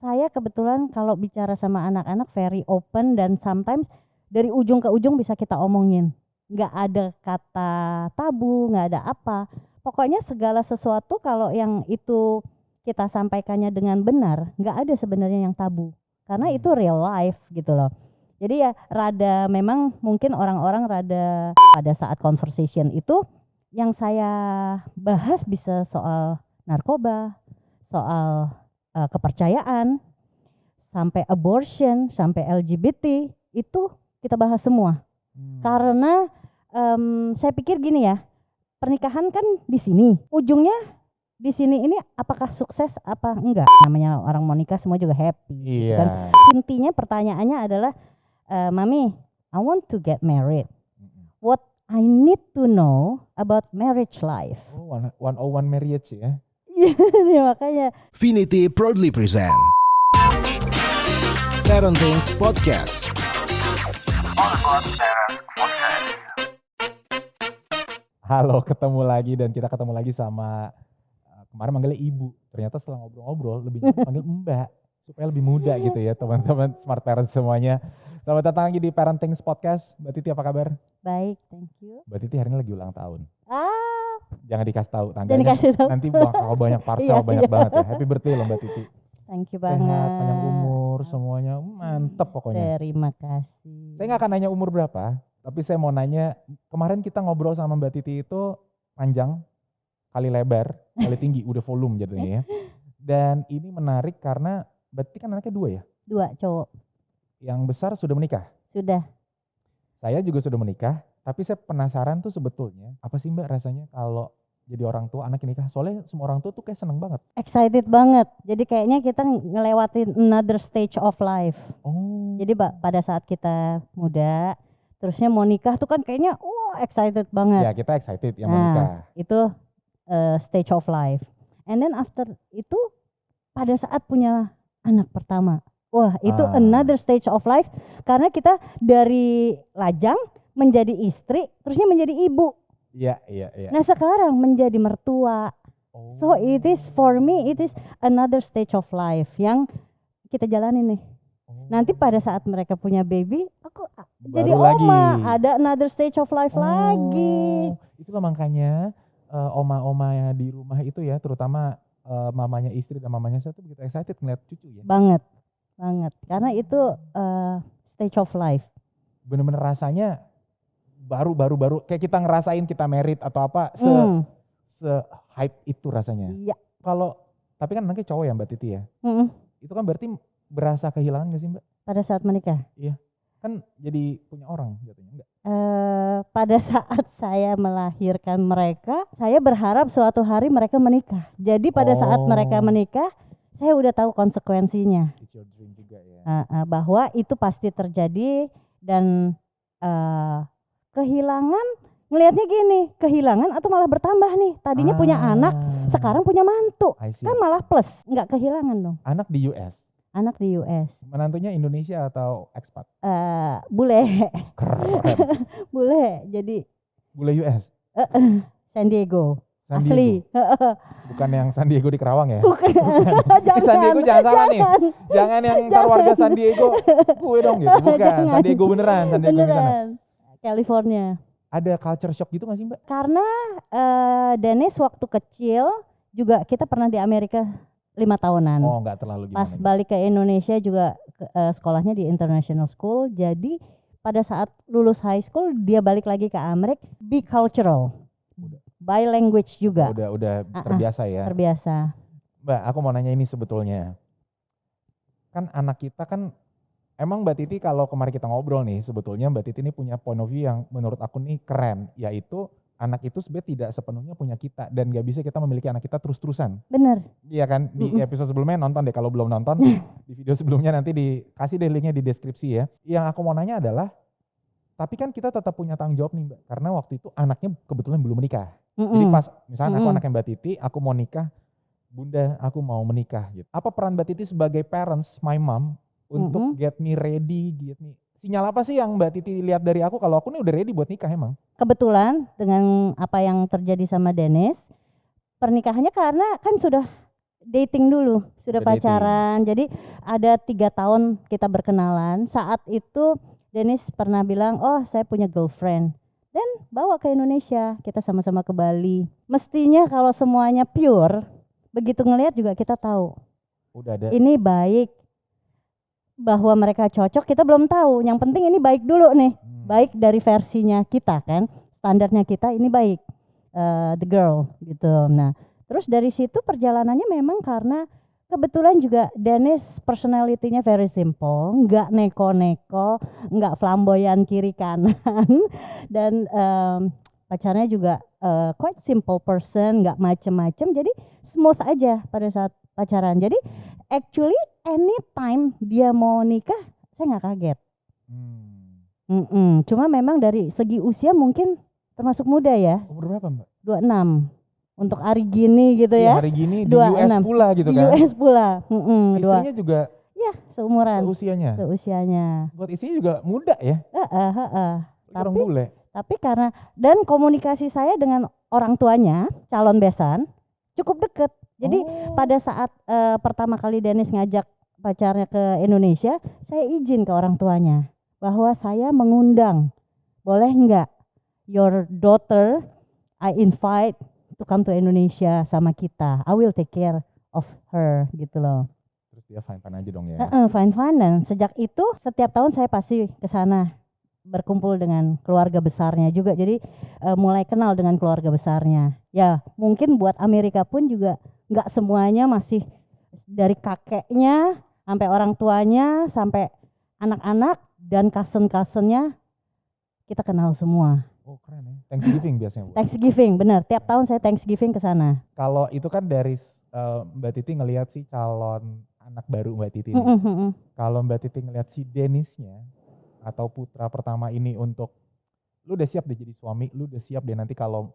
Saya kebetulan kalau bicara sama anak-anak very open dan sometimes dari ujung ke ujung bisa kita omongin. Nggak ada kata tabu, nggak ada apa. Pokoknya segala sesuatu kalau yang itu kita sampaikannya dengan benar, nggak ada sebenarnya yang tabu. Karena itu real life gitu loh. Jadi ya rada memang mungkin orang-orang rada pada saat conversation itu yang saya bahas bisa soal narkoba, soal kepercayaan, sampai abortion, sampai LGBT, itu kita bahas semua. Karena saya pikir gini ya, pernikahan kan di sini, ujungnya di sini ini apakah sukses apa enggak? Namanya orang mau nikah semua juga happy, gitu kan. Intinya pertanyaannya adalah, Mami, I want to get married. What I need to know about marriage life. Oh, 101 marriage ya. Iya, makanya. Finity proudly present Parenting Podcast. Halo, ketemu lagi dan kita ketemu lagi sama kemarin manggilnya ibu. Ternyata setelah ngobrol-ngobrol lebih panggil mbak supaya lebih muda gitu ya teman-teman smart parents semuanya. Selamat datang lagi di Parenting Podcast. Mbak Titi apa kabar? Baik, thank you. Mbak Titi hari ini lagi ulang tahun. Jangan dikasih tahu Jangan tanggalnya. dikasih tahu. Nanti bakal banyak parcel banyak banget ya. Happy birthday loh Mbak Titi. Thank you Sehat, banget. panjang umur semuanya. Mantep pokoknya. Terima kasih. Saya nggak akan nanya umur berapa, tapi saya mau nanya, kemarin kita ngobrol sama Mbak Titi itu panjang, kali lebar, kali tinggi, udah volume jadinya ya. Dan ini menarik karena Mbak Titi kan anaknya 2 ya? 2 cowok. Yang besar sudah menikah. Sudah. Saya juga sudah menikah, tapi saya penasaran tuh sebetulnya, apa sih Mbak rasanya kalau jadi orang tua anak nikah? Soalnya semua orang tua tuh kayak seneng banget. Excited banget. Jadi kayaknya kita ngelewatin another stage of life. Oh. Jadi pada saat kita muda, terusnya mau nikah tuh kan kayaknya excited banget. Ya kita excited yang mau nikah. Itu stage of life. And then after itu pada saat punya anak pertama. Wah, itu another stage of life karena kita dari lajang menjadi istri, terusnya menjadi ibu. Iya. Nah, sekarang menjadi mertua. Oh. So it is for me it is another stage of life yang kita jalani nih. Nanti pada saat mereka punya baby, aku jadi oma, ada another stage of life lagi. Itulah makanya oma-oma di rumah itu ya, terutama mamanya istri dan mamanya saya tuh begitu excited ngeliat cucu ya. Banget. Karena itu stage of life. Bener-bener rasanya baru kayak kita ngerasain kita married atau apa se hype itu rasanya. Iya. Tapi kan anaknya cowok ya Mbak Titi ya. Itu kan berarti berasa kehilangan gak sih Mbak? Pada saat menikah? Iya. Kan jadi punya orang jatuhnya enggak? Pada saat saya melahirkan mereka, saya berharap suatu hari mereka menikah. Jadi pada saat mereka menikah, saya udah tahu konsekuensinya. It's your dream juga ya. Bahwa itu pasti terjadi dan kehilangan, ngelihatnya gini, kehilangan atau malah bertambah nih. Tadinya punya anak, sekarang punya mantu. Kan malah plus, nggak kehilangan dong. Anak di US? Anak di US. Menantunya Indonesia atau expat? Bule. Keren. Bule, jadi bule US? San Diego. San Asli. Diego. Bukan yang San Diego di Kerawang ya? Bukan. San Diego jangan salah nih. Jangan yang ntar warga San Diego gue dong gitu. Bukan. San Diego beneran. San Diego di sana. California. Ada culture shock gitu gak sih Mbak? Karena Dennis waktu kecil juga kita pernah di Amerika 5 tahunan. Oh gak terlalu gimana. Pas balik ke Indonesia juga sekolahnya di international school. Jadi pada saat lulus high school dia balik lagi ke Amerika. Bicultural. Bilanguage juga. Udah terbiasa ya. Terbiasa. Mbak aku mau nanya ini sebetulnya. Kan anak kita kan emang Mbak Titi kalau kemarin kita ngobrol nih, sebetulnya Mbak Titi ini punya point of view yang menurut aku nih keren, yaitu anak itu sebenarnya tidak sepenuhnya punya kita dan gak bisa kita memiliki anak kita terus-terusan. Bener. Iya kan, di episode sebelumnya nonton deh, kalau belum nonton di video sebelumnya nanti dikasih deh linknya di deskripsi ya. Yang aku mau nanya adalah, tapi kan kita tetap punya tanggung jawab nih Mbak, karena waktu itu anaknya kebetulan belum menikah. Jadi pas misalnya aku anaknya Mbak Titi, aku mau nikah, Bunda aku mau menikah gitu. Apa peran Mbak Titi sebagai parents, my mom, untuk get me ready, sinyal apa sih yang Mbak Titi lihat dari aku kalau aku nih udah ready buat nikah emang? Kebetulan dengan apa yang terjadi sama Dennis, pernikahannya karena kan sudah dating dulu, sudah Udah dating. pacaran. Jadi ada 3 tahun kita berkenalan. Saat itu Dennis pernah bilang, oh saya punya girlfriend. Dan bawa ke Indonesia, kita sama-sama ke Bali. Mestinya kalau semuanya pure, begitu ngelihat juga kita tahu. Udah ada. Ini baik, bahwa mereka cocok kita belum tahu. Yang penting ini baik dulu nih. Baik dari versinya kita kan. Standarnya kita ini baik. The girl gitu. Nah, terus dari situ perjalanannya memang karena kebetulan juga Dennis personality-nya very simple, nggak neko-neko, nggak flamboyan kiri kanan, dan pacarnya juga quite simple person, nggak macem-macem, jadi smooth aja pada saat pacaran. Jadi actually anytime dia mau nikah, saya nggak kaget. Cuma memang dari segi usia mungkin termasuk muda ya. Umur berapa Mbak? 26 untuk hari gini gitu Iya, ya. hari gini di 26. US pula gitu Di kan. US pula. Istrinya juga Ya, seumuran. seusianya. Buat istrinya juga muda ya. Orang Tapi bule. karena dan komunikasi saya dengan orang tuanya, calon besan, cukup deket. Jadi pada saat pertama kali Dennis ngajak pacarnya ke Indonesia, saya izin ke orang tuanya bahwa saya mengundang. Boleh enggak your daughter I invite to come to Indonesia sama kita. I will take care of her gitu loh. Terus dia fine-fine aja dong ya. Fine-fine, dan sejak itu setiap tahun saya pasti ke sana berkumpul dengan keluarga besarnya juga. Jadi mulai kenal dengan keluarga besarnya. Ya, mungkin buat Amerika pun juga nggak semuanya masih dari kakeknya sampai orang tuanya sampai anak-anak dan cousin-cousinnya kita kenal semua. Oh keren ya. Thanksgiving biasanya Bu. Thanksgiving, benar. Tiap tahun saya Thanksgiving ke sana. Kalau itu kan dari Mbak Titi ngelihat si calon anak baru Mbak Titi. Kalau Mbak Titi ngelihat si Dennisnya atau putra pertama ini untuk lu udah siap deh jadi suami, lu udah siap deh nanti kalau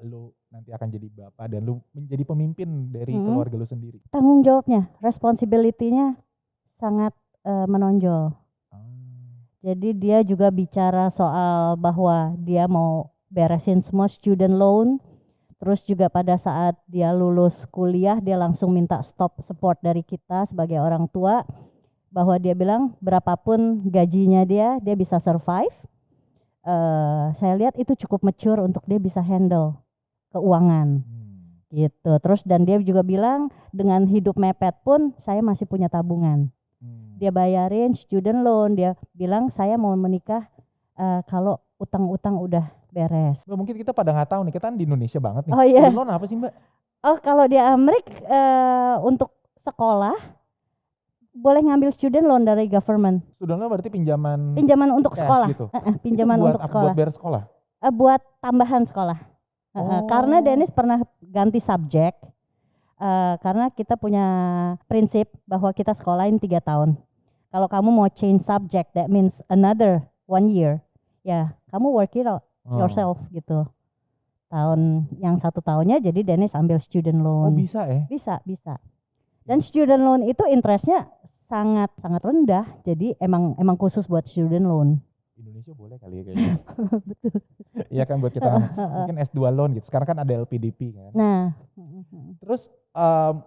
lu nanti akan jadi bapak dan lu menjadi pemimpin dari keluarga lu sendiri. Tanggung jawabnya, responsibility-nya sangat menonjol. Jadi dia juga bicara soal bahwa dia mau beresin semua student loan. Terus juga pada saat dia lulus kuliah, dia langsung minta stop support dari kita sebagai orang tua. Bahwa dia bilang berapapun gajinya dia bisa survive. Saya lihat itu cukup mature untuk dia bisa handle keuangan. Gitu. Terus dan dia juga bilang dengan hidup mepet pun saya masih punya tabungan. Dia bayarin student loan, dia bilang saya mau menikah kalau utang-utang udah beres. Mbak, mungkin kita pada nggak tahu nih, kita kan di Indonesia banget nih. Oh iya. Student loan apa sih Mbak? Oh kalau di Amerika untuk sekolah boleh ngambil student loan dari government. Student loan berarti pinjaman untuk sekolah. Gitu. Pinjaman untuk sekolah. Buat bayar sekolah? Buat tambahan sekolah. Karena Dennis pernah ganti subjek. Karena kita punya prinsip bahwa kita sekolahin 3 tahun. Kalau kamu mau change subject, that means another 1 year. Ya, kamu work it out yourself gitu. Yang 1 tahunnya jadi Dennis ambil student loan. Oh bisa ya? Bisa. Dan student loan itu interestnya sangat rendah. Jadi emang khusus buat student loan. Indonesia boleh kali ya kayaknya. Betul. Iya kan buat kita mungkin S2 loan gitu. Sekarang kan ada LPDP kan. Nah. Terus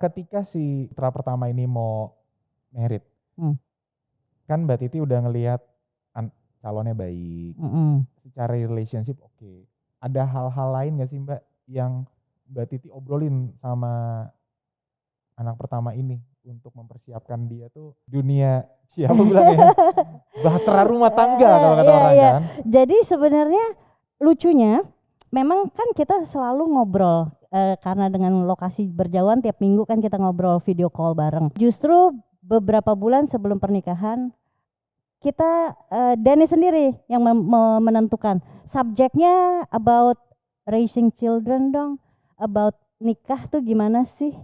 ketika si putra pertama ini mau merit, kan Mbak Titi udah ngelihat calonnya baik, secara relationship oke. Ada hal-hal lain gak sih Mbak yang Mbak Titi obrolin sama anak pertama ini untuk mempersiapkan dia tuh dunia siapa bilangnya bahtera rumah tangga kalau kata orang kan. Jadi sebenarnya lucunya memang kan kita selalu ngobrol karena dengan lokasi berjauhan tiap minggu kan kita ngobrol video call bareng. Justru beberapa bulan sebelum pernikahan kita Dennis sendiri yang menentukan subjeknya about raising children dong, about nikah tuh gimana sih.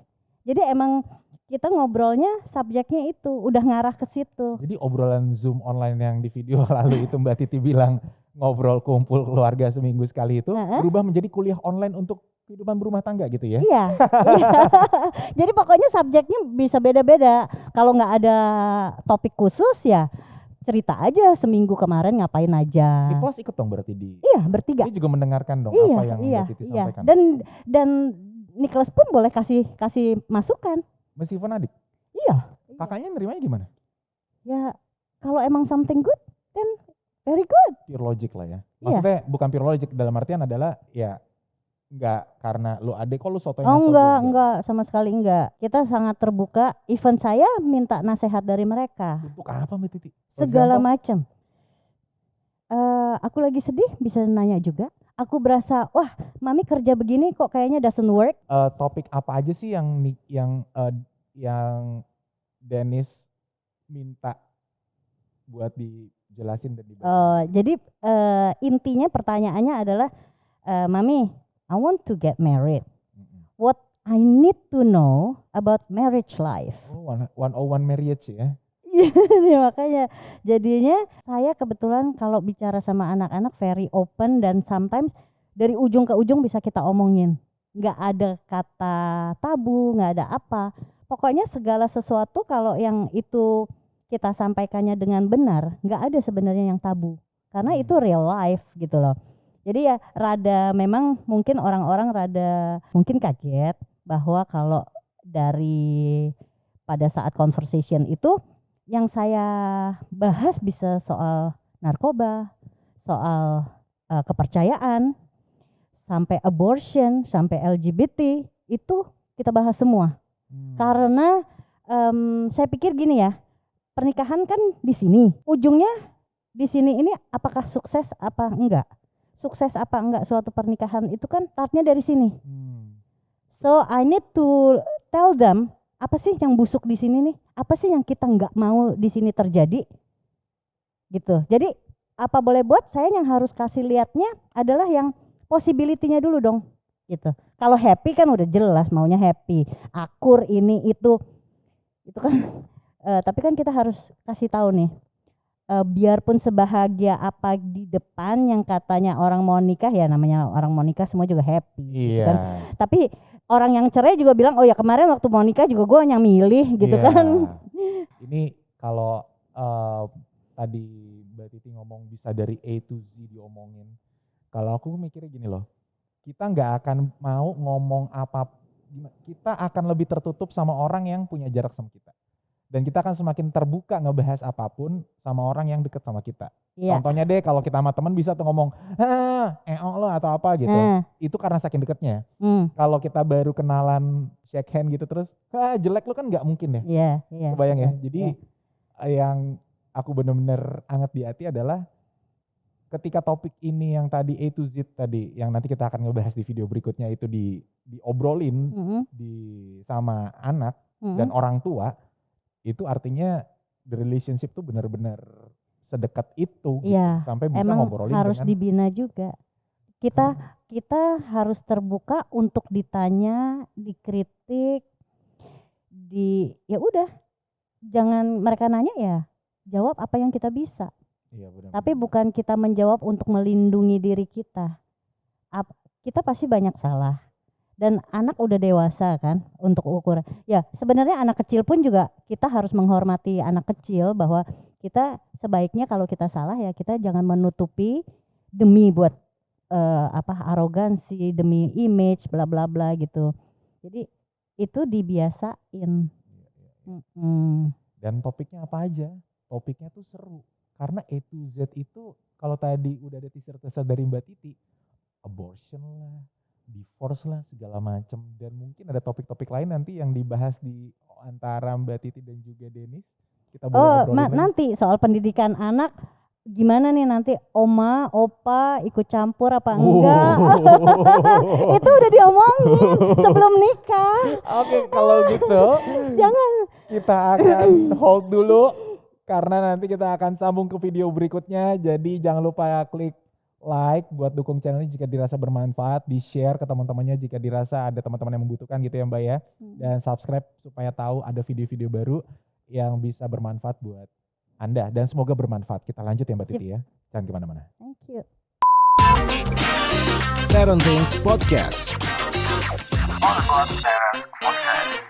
Jadi emang kita ngobrolnya subjeknya itu udah ngarah ke situ. Jadi obrolan Zoom online yang di video lalu itu Mbak Titi bilang ngobrol kumpul keluarga seminggu sekali itu berubah menjadi kuliah online untuk kehidupan berumah tangga gitu ya? Iya. Jadi pokoknya subjeknya bisa beda-beda. Kalau nggak ada topik khusus ya cerita aja seminggu kemarin ngapain aja. Di ikut dong berarti di. Iya, bertiga. Dia juga mendengarkan dong apa yang Mbak Titi sampaikan. Dan Nicholas pun boleh kasih masukan. Meskipun adik. Iya. Kakaknya nerimanya gimana? Ya kalau emang something good, then very good. Pure logic lah ya. Maksudnya bukan pure logic, dalam artian adalah ya enggak karena lu adik kok lu sotoy Oh enggak, sama sekali enggak. Kita sangat terbuka. Even saya minta nasihat dari mereka. Untuk apa Mbak Titi? For Segala example, macam. Aku lagi sedih bisa nanya juga. Aku berasa wah mami kerja begini kok kayaknya doesn't work. topik apa aja sih yang Dennis minta buat dijelasin dan dibahas? Jadi intinya pertanyaannya adalah mami, I want to get married. What I need to know about marriage life. Oh, 101 marriage ya. Iya makanya jadinya saya kebetulan kalau bicara sama anak-anak very open dan sometimes dari ujung ke ujung bisa kita omongin. Nggak ada kata tabu, nggak ada apa. Pokoknya segala sesuatu kalau yang itu kita sampaikannya dengan benar, nggak ada sebenarnya yang tabu. Karena itu real life gitu loh. Jadi ya rada memang mungkin orang-orang rada mungkin kaget bahwa kalau dari pada saat conversation itu yang saya bahas bisa soal narkoba, soal kepercayaan, sampai abortion, sampai LGBT, itu kita bahas semua. Karena saya pikir gini ya, pernikahan kan di sini, ujungnya di sini ini apakah sukses apa enggak? Sukses apa enggak suatu pernikahan itu kan startnya dari sini. So I need to tell them apa sih yang busuk di sini nih? Apa sih yang kita nggak mau di sini terjadi? Gitu. Jadi apa boleh buat saya yang harus kasih lihatnya adalah yang possibility-nya dulu dong. Gitu. Kalau happy kan udah jelas maunya happy, akur ini itu kan. Tapi kan kita harus kasih tahu nih. Biarpun sebahagia apa di depan yang katanya orang mau nikah ya namanya orang mau nikah semua juga happy. Iya. Kan? Tapi orang yang cerai juga bilang oh ya kemarin waktu mau nikah juga gue yang milih gitu kan. Ini kalau tadi Mbak Titi ngomong bisa dari A to Z diomongin. Kalau aku mikirnya gini loh, kita nggak akan mau ngomong apa, kita akan lebih tertutup sama orang yang punya jarak sama kita. Dan kita akan semakin terbuka ngebahas apapun sama orang yang deket sama kita. Iya. Contohnya deh kalau kita sama teman bisa tuh ngomong, lo atau apa gitu. Itu karena saking deketnya. Kalau kita baru kenalan shake hand gitu terus, jelek lo kan nggak mungkin ya. Iya. Kebayang ya. Jadi yang aku bener-bener anget di hati adalah ketika topik ini yang tadi A to Z tadi, yang nanti kita akan ngebahas di video berikutnya itu diobrolin sama anak dan orang tua. Itu artinya the relationship tuh benar-benar sedekat itu gitu, sampai bisa ngobrolin harus dengan dibina juga. Kita harus terbuka untuk ditanya, dikritik, ya udah jangan mereka nanya ya jawab apa yang kita bisa. Iya, benar. Tapi bukan kita menjawab untuk melindungi diri kita. Kita pasti banyak salah. Dan anak udah dewasa kan untuk ukuran. Ya sebenarnya anak kecil pun juga kita harus menghormati anak kecil bahwa kita sebaiknya kalau kita salah ya kita jangan menutupi demi buat arogansi, demi image bla bla bla gitu. Jadi itu dibiasain. Dan topiknya apa aja? Topiknya tuh seru. Karena A to Z itu kalau tadi udah ada teaser-teaser dari Mbak Titi, abortion lah, divorce lah segala macam, dan mungkin ada topik-topik lain nanti yang dibahas di antara Mbak Titi dan juga Dennis. Kita boleh ngobrolin nanti soal pendidikan anak gimana nih nanti oma, opa ikut campur apa enggak? Itu udah diomongin sebelum nikah. Oke, kalau gitu jangan kita akan hold dulu karena nanti kita akan sambung ke video berikutnya. Jadi jangan lupa klik like buat dukung channel ini jika dirasa bermanfaat, di-share ke teman-temannya jika dirasa ada teman-teman yang membutuhkan gitu ya Mbak ya. Dan subscribe supaya tahu ada video-video baru yang bisa bermanfaat buat Anda dan semoga bermanfaat. Kita lanjut ya Mbak Titi ya. Jangan kemana-mana. Thank you. Parenting Podcast. Podcast.